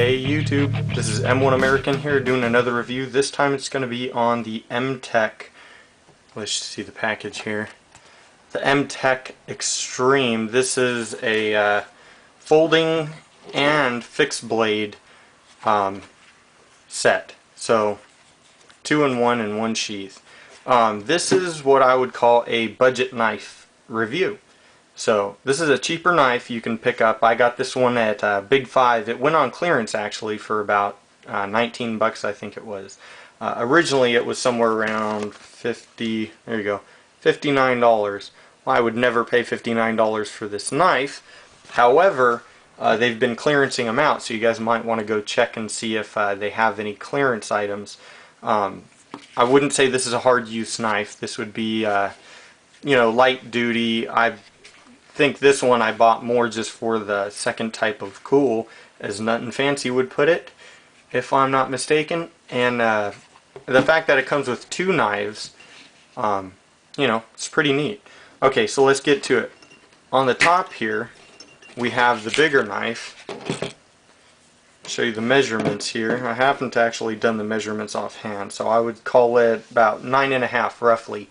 Hey YouTube, this is M1 American here doing another review. This time it's going to be on the MTech, let's see the package here, the MTech Extreem. This is a folding and fixed blade set, so 2-in-1 in one sheath. This is what I would call a budget knife review. So this is a cheaper knife you can pick up. I got this one at Big 5. It went on clearance actually for about 19 bucks, I think it was. Originally it was somewhere around $59. Well, I would never pay $59 for this knife. However, they've been clearancing them out, so you guys might want to go check and see if they have any clearance items. I wouldn't say this is a hard use knife. This would be you know, light duty. I think this one I bought more just for the second type of cool, as Nut and Fancy would put it, if I'm not mistaken. And the fact that it comes with two knives, you know, it's pretty neat. Okay, so let's get to it. On the top here we have the bigger knife. Show you the measurements here. I haven't actually done the measurements offhand, so I would call it about 9.5 roughly,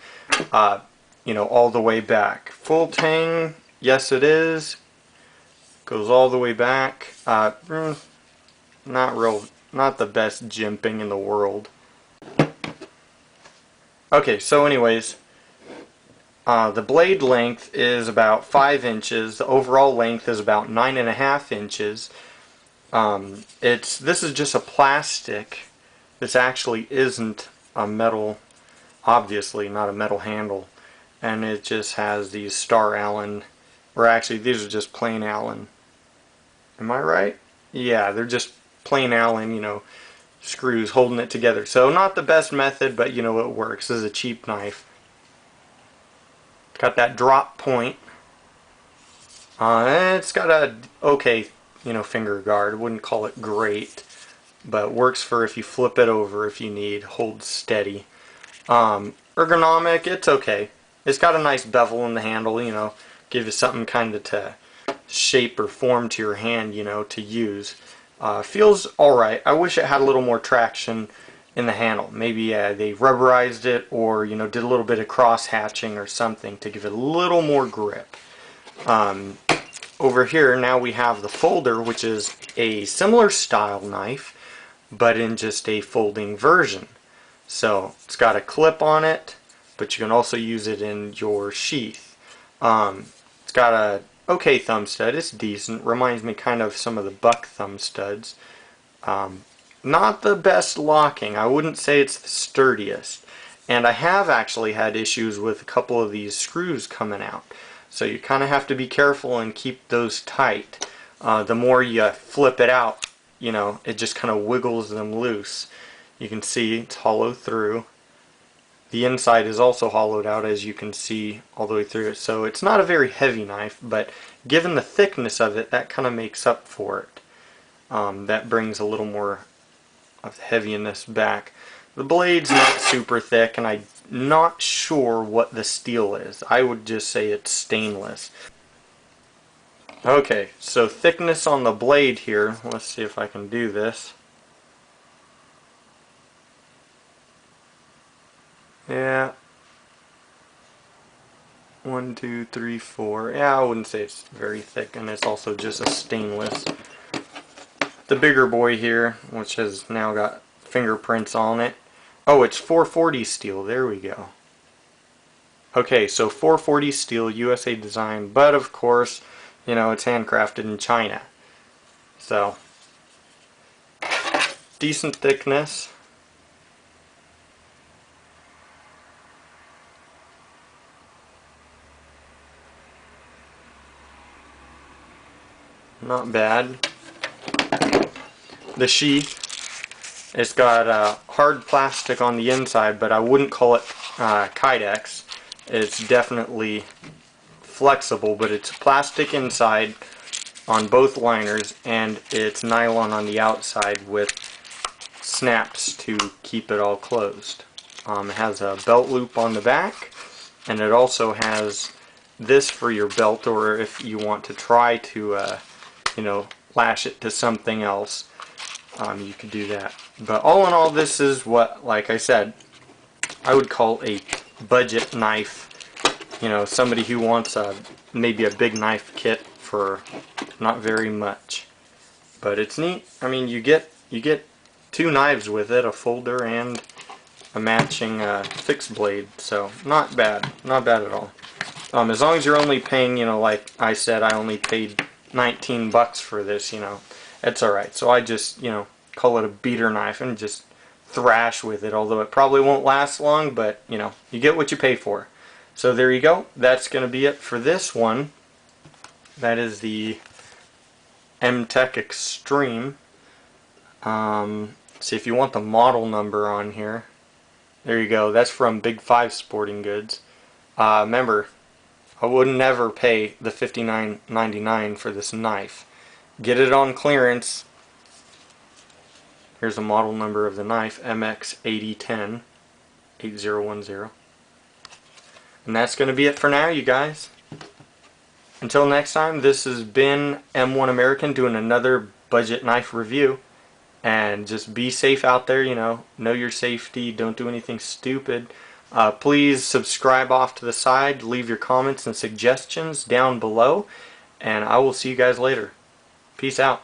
you know, all the way back. Full tang, yes it is. Goes all the way back. Not the best jimping in the world. Okay, so anyways, the blade length is about 5 inches. The overall length is about 9.5 inches. This is just a plastic. This actually isn't a metal, obviously not a metal handle, and it just has these star Allen, or actually these are just plain Allen. Am I right? Yeah, they're just plain Allen, you know, screws holding it together. So not the best method, but you know, it works. This is a cheap knife. Got that drop point. It's got a okay, you know, finger guard. I wouldn't call it great, but works for if you flip it over if you need. Holds steady. Ergonomic, it's okay. It's got a nice bevel in the handle, you know, give you something kind of to shape or form to your hand, you know, to use. Feels alright. I wish it had a little more traction in the handle. Maybe they rubberized it, or you know, did a little bit of cross hatching or something to give it a little more grip. Over here now we have the folder, which is a similar style knife but in just a folding version. So it's got a clip on it, but you can also use it in your sheath. It's got a okay thumb stud. It's decent. Reminds me kind of some of the Buck thumb studs. Not the best locking. I wouldn't say it's the sturdiest. And I have actually had issues with a couple of these screws coming out. So you kind of have to be careful and keep those tight. The more you flip it out, you know, it just kind of wiggles them loose. You can see it's hollow through. The inside is also hollowed out, as you can see all the way through it. So it's not a very heavy knife, but given the thickness of it, that kind of makes up for it. That brings a little more of heaviness back. The blade's not super thick, and I'm not sure what the steel is. I would just say it's stainless. Okay, so thickness on the blade here. Let's see if I can do this. Yeah. 1, 2, 3, 4. Yeah, I wouldn't say it's very thick, and it's also just a stainless. The bigger boy here, which has now got fingerprints on it. Oh, it's 440 steel. There we go. Okay, so 440 steel, USA design, but of course, you know, it's handcrafted in China. So, decent thickness. Not bad. The sheath, it's got hard plastic on the inside, but I wouldn't call it Kydex. It's definitely flexible, but it's plastic inside on both liners, and it's nylon on the outside with snaps to keep it all closed. It has a belt loop on the back, and it also has this for your belt, or if you want to try to you know, lash it to something else. you could do that. But all in all, this is what, like I said, I would call a budget knife. You know, somebody who wants maybe a big knife kit for not very much. But it's neat. I mean, you get 2 knives with it, a folder and a matching fixed blade. So not bad, not bad at all. As long as you're only paying, you know, like I said, I only paid 19 bucks for this. You know, it's all right. So I just, you know, call it a beater knife and just thrash with it. Although it probably won't last long, but you know, you get what you pay for. So there you go. That's going to be it for this one. That is the MTech Extreem. See if you want the model number on here. There you go. That's from Big 5 Sporting Goods. Remember, I would never pay the $59.99 for this knife. Get it on clearance. Here's the model number of the knife, MX-8010 8010. And that's going to be it for now, you guys. Until next time, this has been M1 American doing another budget knife review. And just be safe out there, you know your safety, don't do anything stupid. Please subscribe off to the side, leave your comments and suggestions down below, and I will see you guys later. Peace out.